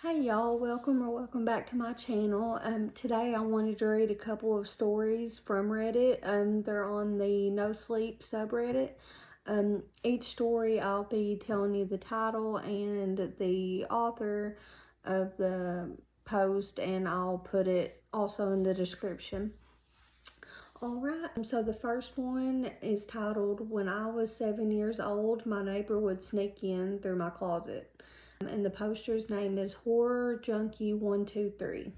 Hey y'all, welcome back to my channel. Today I wanted to read a couple of stories from Reddit. They're on the No Sleep subreddit. Each story I'll be telling you the title and the author of the post, and I'll put it also in the description. Alright, so the first one is titled, "When I was 7 years old, my neighbor would sneak in through my closet." And the poster's name is Horror Junkie 123.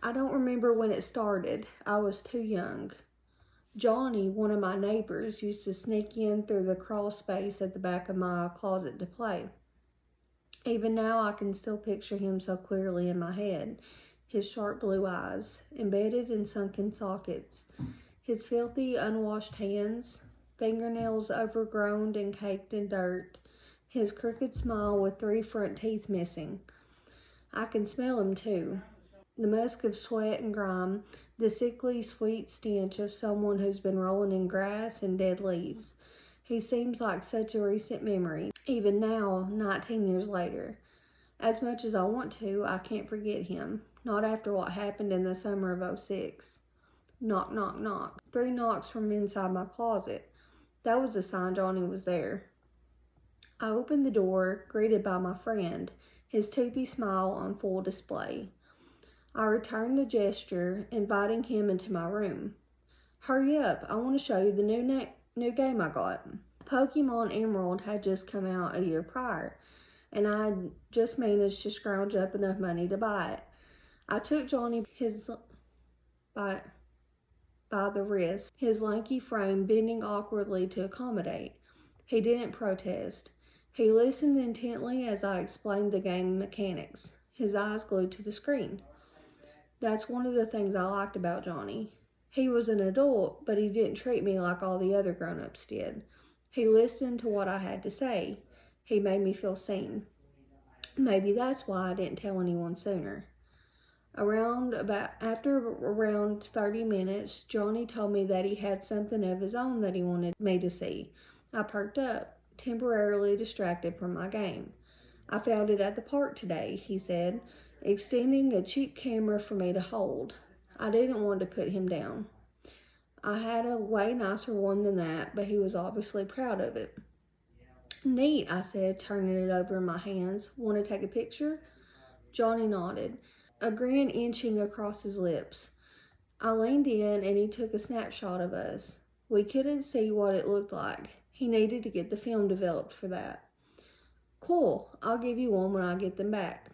I don't remember when it started. I was too young. Johnny, one of my neighbors, used to sneak in through the crawl space at the back of my closet to play. Even now I can still picture him so clearly in my head. His sharp blue eyes, embedded in sunken sockets. His filthy, unwashed hands, fingernails overgrown and caked in dirt. His crooked smile with 3 front teeth missing. I can smell him too. The musk of sweat and grime, the sickly sweet stench of someone who's been rolling in grass and dead leaves. He seems like such a recent memory, even now, 19 years later. As much as I want to, I can't forget him. Not after what happened in the summer of '06. Knock, knock, knock. 3 knocks from inside my closet. That was a sign Johnny was there. I opened the door, greeted by my friend, his toothy smile on full display. I returned the gesture, inviting him into my room. "Hurry up, I want to show you the new game I got." Pokemon Emerald had just come out a year prior, and I just managed to scrounge up enough money to buy it. I took Johnny by the wrist, his lanky frame bending awkwardly to accommodate. He didn't protest. He listened intently as I explained the game mechanics, his eyes glued to the screen. That's one of the things I liked about Johnny. He was an adult, but he didn't treat me like all the other grown-ups did. He listened to what I had to say. He made me feel seen. Maybe that's why I didn't tell anyone sooner. After around 30 minutes, Johnny told me that he had something of his own that he wanted me to see. I perked up, temporarily distracted from my game. "I found it at the park today," he said, extending a cheap camera for me to hold. I didn't want to put him down. I had a way nicer one than that, but he was obviously proud of it. "Neat," I said, turning it over in my hands. "Want to take a picture?" Johnny nodded, a grin inching across his lips. I leaned in and he took a snapshot of us. We couldn't see what it looked like. He needed to get the film developed for that. "Cool, I'll give you one when I get them back."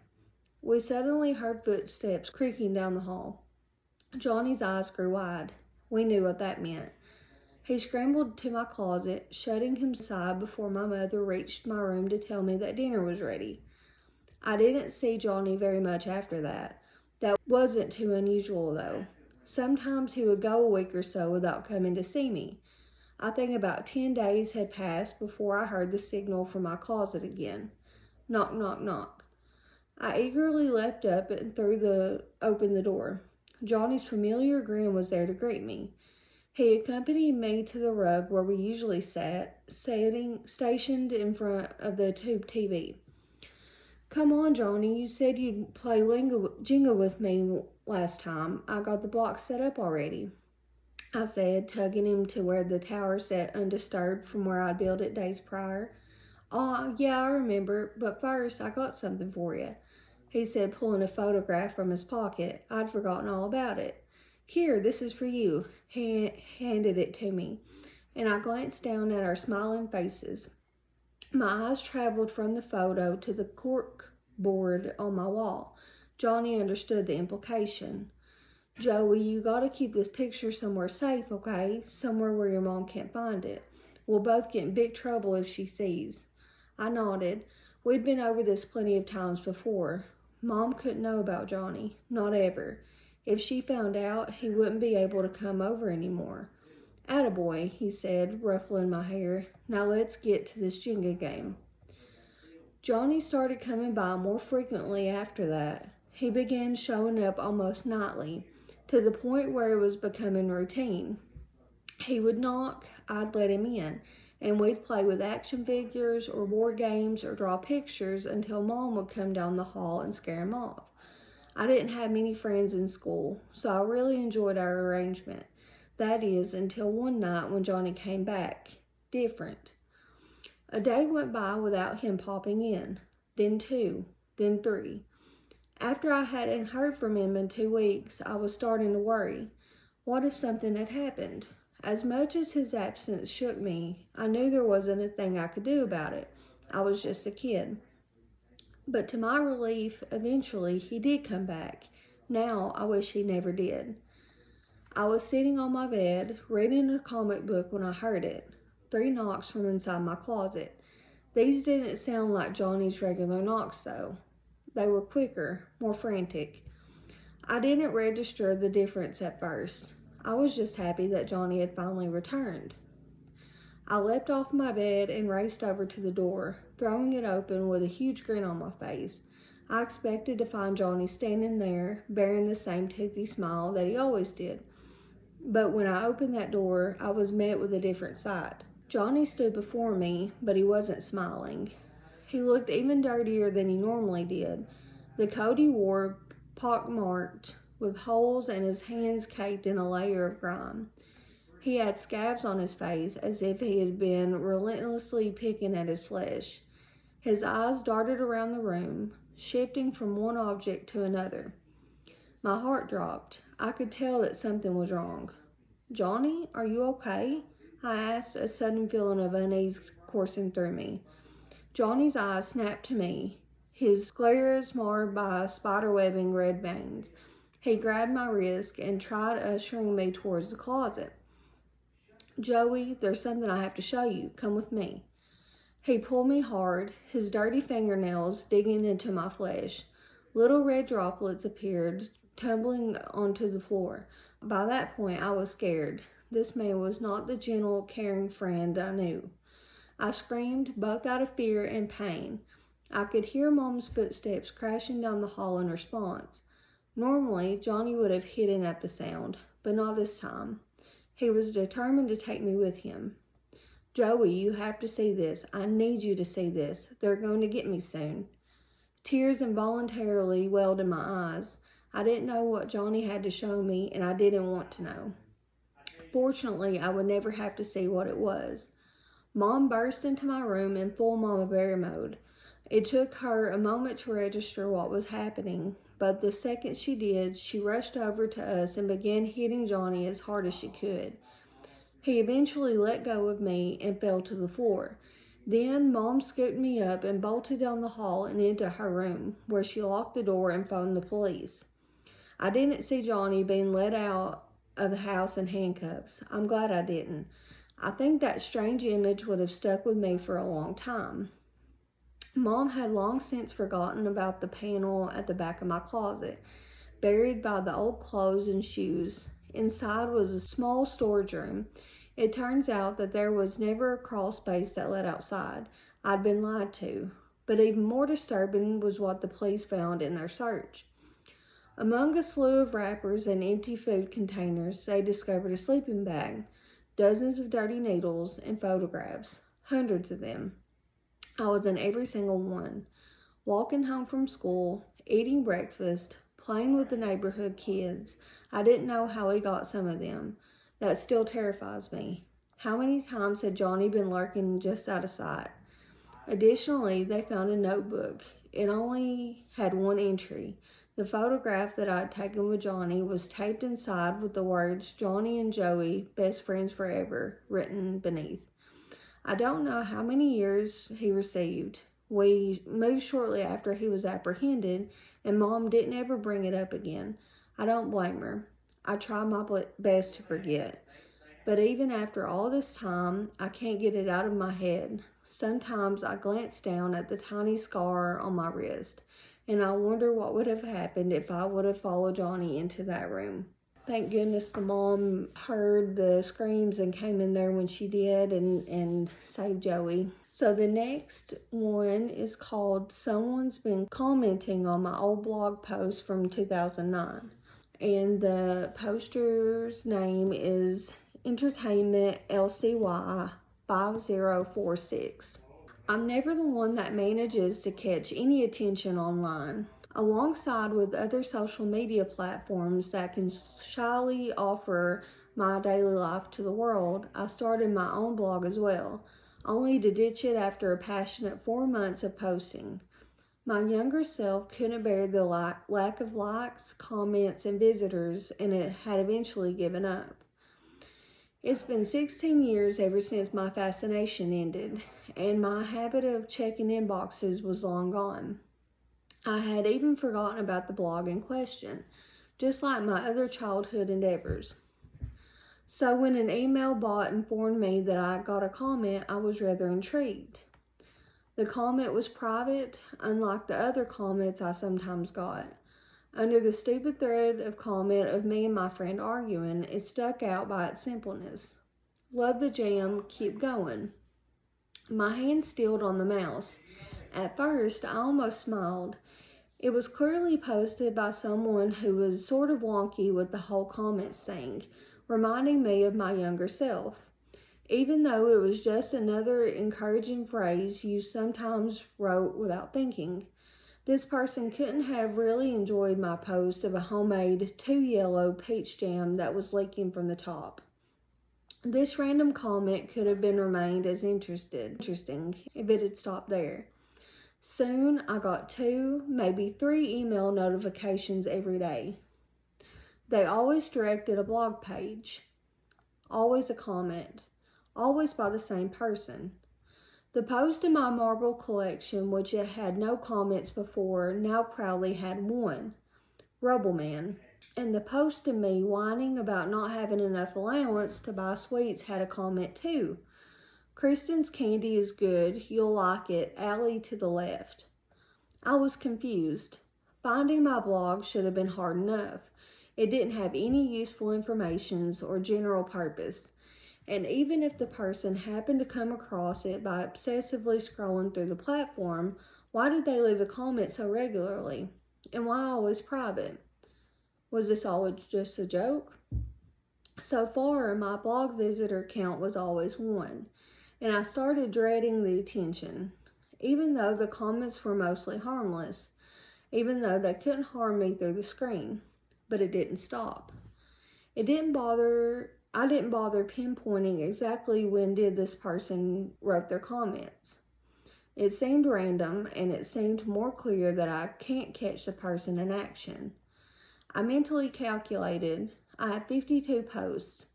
We suddenly heard footsteps creaking down the hall. Johnny's eyes grew wide. We knew what that meant. He scrambled to my closet, shutting him aside before my mother reached my room to tell me that dinner was ready. I didn't see Johnny very much after that. That wasn't too unusual though. Sometimes he would go a week or so without coming to see me. I think about 10 days had passed before I heard the signal from my closet again. Knock, knock, knock. I eagerly leapt up and opened the door. Johnny's familiar grin was there to greet me. He accompanied me to the rug where we usually sat, stationed in front of the tube TV. "Come on, Johnny, you said you'd play Jenga with me last time. I got the blocks set up already," I said, tugging him to where the tower sat undisturbed from where I'd built it days prior. "Aw, yeah, I remember, but first I got something for you," he said, pulling a photograph from his pocket. I'd forgotten all about it. "Here, this is for you." He handed it to me, and I glanced down at our smiling faces. My eyes traveled from the photo to the cork board on my wall. Johnny understood the implication. "Joey, you gotta keep this picture somewhere safe, okay? Somewhere where your mom can't find it. We'll both get in big trouble if she sees." I nodded. We'd been over this plenty of times before. Mom couldn't know about Johnny. Not ever. If she found out, he wouldn't be able to come over anymore. "Attaboy," he said, ruffling my hair. "Now let's get to this Jenga game." Johnny started coming by more frequently after that. He began showing up almost nightly, to the point where it was becoming routine. He would knock, I'd let him in, and we'd play with action figures or board games or draw pictures until Mom would come down the hall and scare him off. I didn't have many friends in school, so I really enjoyed our arrangement. That is, until one night when Johnny came back. Different. A day went by without him popping in, then 2, then 3. After I hadn't heard from him in 2 weeks, I was starting to worry. What if something had happened? As much as his absence shook me, I knew there wasn't a thing I could do about it. I was just a kid. But to my relief, eventually he did come back. Now I wish he never did. I was sitting on my bed, reading a comic book when I heard it. 3 knocks from inside my closet. These didn't sound like Johnny's regular knocks, though. They were quicker, more frantic. I didn't register the difference at first. I was just happy that Johnny had finally returned. I leapt off my bed and raced over to the door, throwing it open with a huge grin on my face. I expected to find Johnny standing there, bearing the same toothy smile that he always did. But when I opened that door, I was met with a different sight. Johnny stood before me, but he wasn't smiling. He looked even dirtier than he normally did. The coat he wore pockmarked with holes and his hands caked in a layer of grime. He had scabs on his face as if he had been relentlessly picking at his flesh. His eyes darted around the room, shifting from one object to another. My heart dropped. I could tell that something was wrong. "Johnny, are you okay?" I asked, a sudden feeling of unease coursing through me. Johnny's eyes snapped to me, his sclera marred by spiderwebbing red veins. He grabbed my wrist and tried ushering me towards the closet. "Joey, there's something I have to show you. Come with me." He pulled me hard, his dirty fingernails digging into my flesh. Little red droplets appeared, tumbling onto the floor. By that point, I was scared. This man was not the gentle, caring friend I knew. I screamed, both out of fear and pain. I could hear Mom's footsteps crashing down the hall in response. Normally, Johnny would have hidden at the sound, but not this time. He was determined to take me with him. "Joey, you have to see this. I need you to see this. They're going to get me soon." Tears involuntarily welled in my eyes. I didn't know what Johnny had to show me, and I didn't want to know. Fortunately, I would never have to see what it was. Mom burst into my room in full mama bear mode. It took her a moment to register what was happening, but the second she did, she rushed over to us and began hitting Johnny as hard as she could. He eventually let go of me and fell to the floor. Then Mom scooped me up and bolted down the hall and into her room, where she locked the door and phoned the police. I didn't see Johnny being let out of the house in handcuffs. I'm glad I didn't. I think that strange image would have stuck with me for a long time. Mom had long since forgotten about the panel at the back of my closet, buried by the old clothes and shoes. Inside was a small storage room. It turns out that there was never a crawl space that led outside. I'd been lied to. But even more disturbing was what the police found in their search. Among a slew of wrappers and empty food containers, they discovered a sleeping bag, dozens of dirty needles, and photographs, hundreds of them. I was in every single one. Walking home from school, eating breakfast, playing with the neighborhood kids. I didn't know how he got some of them. That still terrifies me. How many times had Johnny been lurking just out of sight? Additionally, they found a notebook. It only had one entry. The photograph that I had taken with Johnny was taped inside with the words "Johnny and Joey, best friends forever," written beneath. I don't know how many years he received. We moved shortly after he was apprehended, and Mom didn't ever bring it up again. I don't blame her. I try my best to forget. But even after all this time, I can't get it out of my head. Sometimes I glance down at the tiny scar on my wrist, and I wonder what would have happened if I would have followed Johnny into that room. Thank goodness the mom heard the screams and came in there when she did and saved Joey. So the next one is called "Someone's Been Commenting on My Old Blog Post from 2009. And the poster's name is Entertainment LCY 5046. I'm never the one that manages to catch any attention online. Alongside with other social media platforms that can shyly offer my daily life to the world, I started my own blog as well, only to ditch it after a passionate 4 months of posting. My younger self couldn't bear the lack of likes, comments, and visitors, and it had eventually given up. It's been 16 years ever since my fascination ended, and my habit of checking inboxes was long gone. I had even forgotten about the blog in question, just like my other childhood endeavors. So when an email bot informed me that I got a comment, I was rather intrigued. The comment was private, unlike the other comments I sometimes got. Under the stupid thread of comment of me and my friend arguing, it stuck out by its simpleness. Love the jam, keep going. My hand stilled on the mouse. At first, I almost smiled. It was clearly posted by someone who was sort of wonky with the whole comments thing, reminding me of my younger self. Even though it was just another encouraging phrase you sometimes wrote without thinking. This person couldn't have really enjoyed my post of a homemade too yellow peach jam that was leaking from the top. This random comment could have been remained as interesting if it had stopped there. Soon, I got 2, maybe 3 email notifications every day. They always directed a blog page, always a comment, always by the same person. The post in my marble collection, which it had no comments before, now proudly had 1, Rubble Man. And the post of me whining about not having enough allowance to buy sweets had a comment too. Kristen's candy is good, you'll like it, Allie to the left. I was confused. Finding my blog should have been hard enough. It didn't have any useful informations or general purpose. And even if the person happened to come across it by obsessively scrolling through the platform, why did they leave a comment so regularly? And why always private? Was this all just a joke? So far, my blog visitor count was always 1. And I started dreading the attention, even though the comments were mostly harmless, even though they couldn't harm me through the screen. But it didn't stop. I didn't bother pinpointing exactly when did this person wrote their comments. It seemed random, and it seemed more clear that I can't catch the person in action. I mentally calculated I have 52 posts.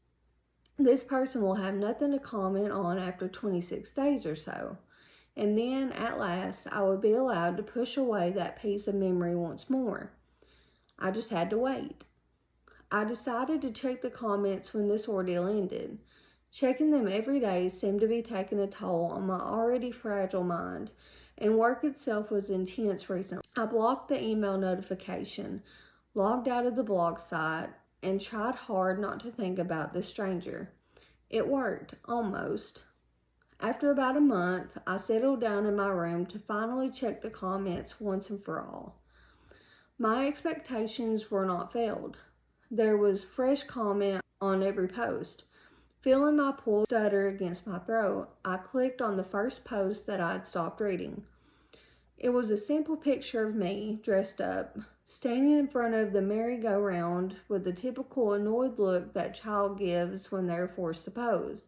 This person will have nothing to comment on after 26 days or so. And then, at last, I would be allowed to push away that piece of memory once more. I just had to wait. I decided to check the comments when this ordeal ended. Checking them every day seemed to be taking a toll on my already fragile mind, and work itself was intense recently. I blocked the email notification, logged out of the blog site, and tried hard not to think about this stranger. It worked, almost. After about a month, I settled down in my room to finally check the comments once and for all. My expectations were not failed. There was fresh comment on every post. Feeling my pulse stutter against my throat, I clicked on the first post that I had stopped reading. It was a simple picture of me, dressed up, standing in front of the merry-go-round with the typical annoyed look that child gives when they're forced to pose.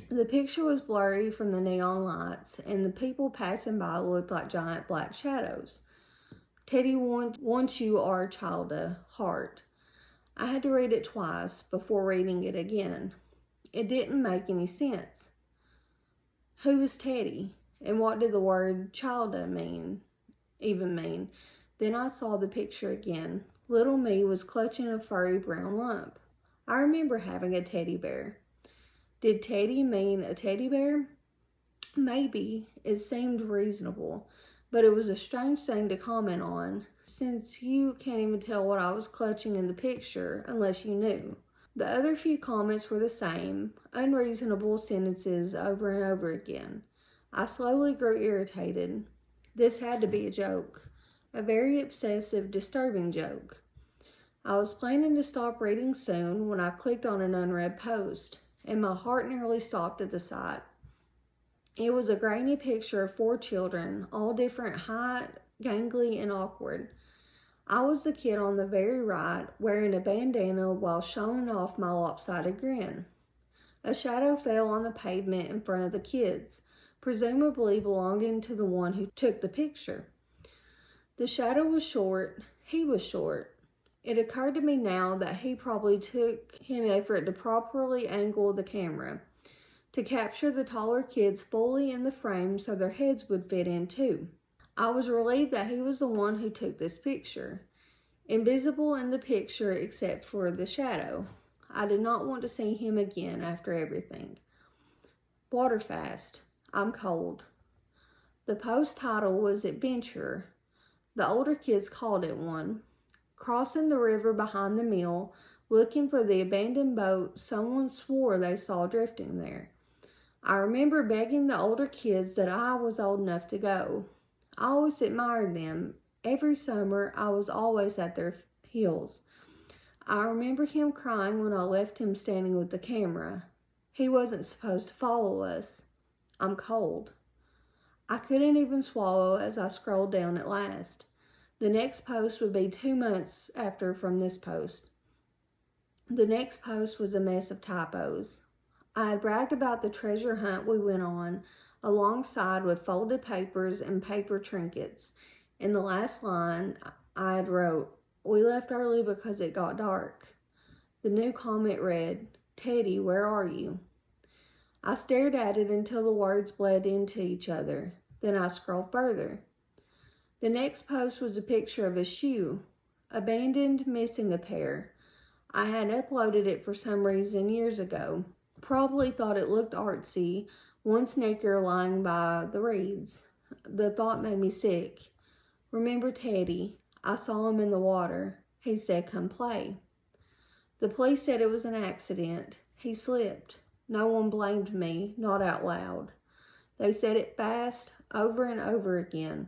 The picture was blurry from the neon lights, and the people passing by looked like giant black shadows. Teddy wants you are Childa, heart. I had to read it twice before reading it again. It didn't make any sense. Who was Teddy? And what did the word Childa even mean? Then I saw the picture again. Little me was clutching a furry brown lump. I remember having a teddy bear. Did Teddy mean a teddy bear? Maybe. It seemed reasonable. But it was a strange thing to comment on, since you can't even tell what I was clutching in the picture unless you knew. The other few comments were the same, unreasonable sentences over and over again. I slowly grew irritated. This had to be a joke. A very obsessive, disturbing joke. I was planning to stop reading soon when I clicked on an unread post. and my heart nearly stopped at the sight. It was a grainy picture of 4 children, all different height, gangly, and awkward. I was the kid on the very right, wearing a bandana while showing off my lopsided grin. A shadow fell on the pavement in front of the kids, presumably belonging to the one who took the picture. The shadow was short, he was short. It occurred to me now that he probably took him effort to properly angle the camera, to capture the taller kids fully in the frame so their heads would fit in too. I was relieved that he was the one who took this picture, invisible in the picture except for the shadow. I did not want to see him again after everything. Water fast. I'm cold. The post title was Adventure. The older kids called it one. Crossing the river behind the mill, looking for the abandoned boat someone swore they saw drifting there. I remember begging the older kids that I was old enough to go. I always admired them. Every summer, I was always at their heels. I remember him crying when I left him standing with the camera. He wasn't supposed to follow us. I'm cold. I couldn't even swallow as I scrolled down at last. The next post would be 2 months after from this post. The next post was a mess of typos. I had bragged about the treasure hunt we went on, alongside with folded papers and paper trinkets. In the last line, I had wrote, "We left early because it got dark." The new comment read, "Teddy, where are you?" I stared at it until the words bled into each other. Then I scrolled further. The next post was a picture of a shoe, abandoned, missing a pair. I had uploaded it for some reason years ago. Probably thought it looked artsy, one sneaker lying by the reeds. The thought made me sick. Remember Teddy? I saw him in the water. He said, "Come play." The police said it was an accident. He slipped. No one blamed me, not out loud. They said it fast, over and over again.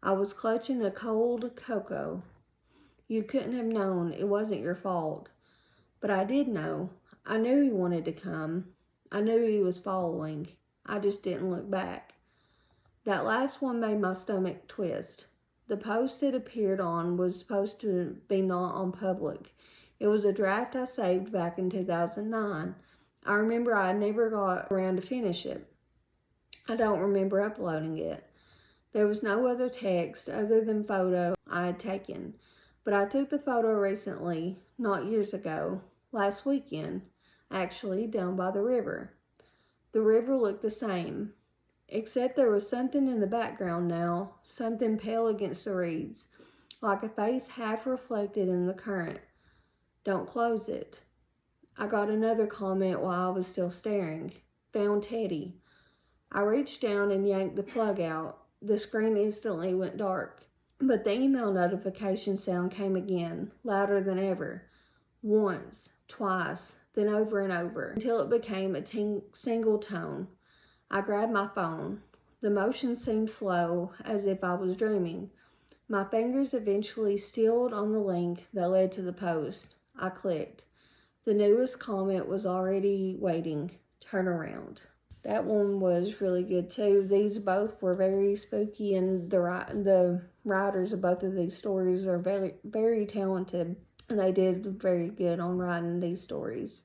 I was clutching a cold cocoa. You couldn't have known. It wasn't your fault. But I did know. I knew he wanted to come. I knew he was following. I just didn't look back. That last one made my stomach twist. The post it appeared on was supposed to be not on public. It was a draft I saved back in 2009. I remember I never got around to finish it. I don't remember uploading it. There was no other text other than photo I had taken. But I took the photo recently, not years ago, last weekend, actually, down by the river. The river looked the same, except there was something in the background now, something pale against the reeds, like a face half reflected in the current. Don't close it. I got another comment while I was still staring. Found Teddy. I reached down and yanked the plug out. The screen instantly went dark. But the email notification sound came again, louder than ever. Once, twice, then over and over, until it became a single tone. I grabbed my phone. The motion seemed slow, as if I was dreaming. My fingers eventually stilled on the link that led to the post. I clicked. The newest comment was already waiting. Turn around. That one was really good too. These both were very spooky, and the writers of both of these stories are very, very talented, and they did very good on writing these stories.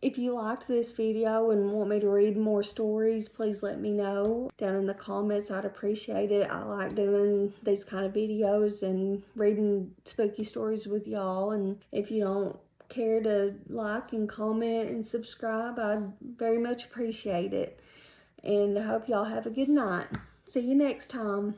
If you liked this video and want me to read more stories, please let me know down in the comments. I'd appreciate it. I like doing these kind of videos and reading spooky stories with y'all. And if you don't care to like and comment and subscribe, I'd very much appreciate it. And I hope y'all have a good night. See you next time.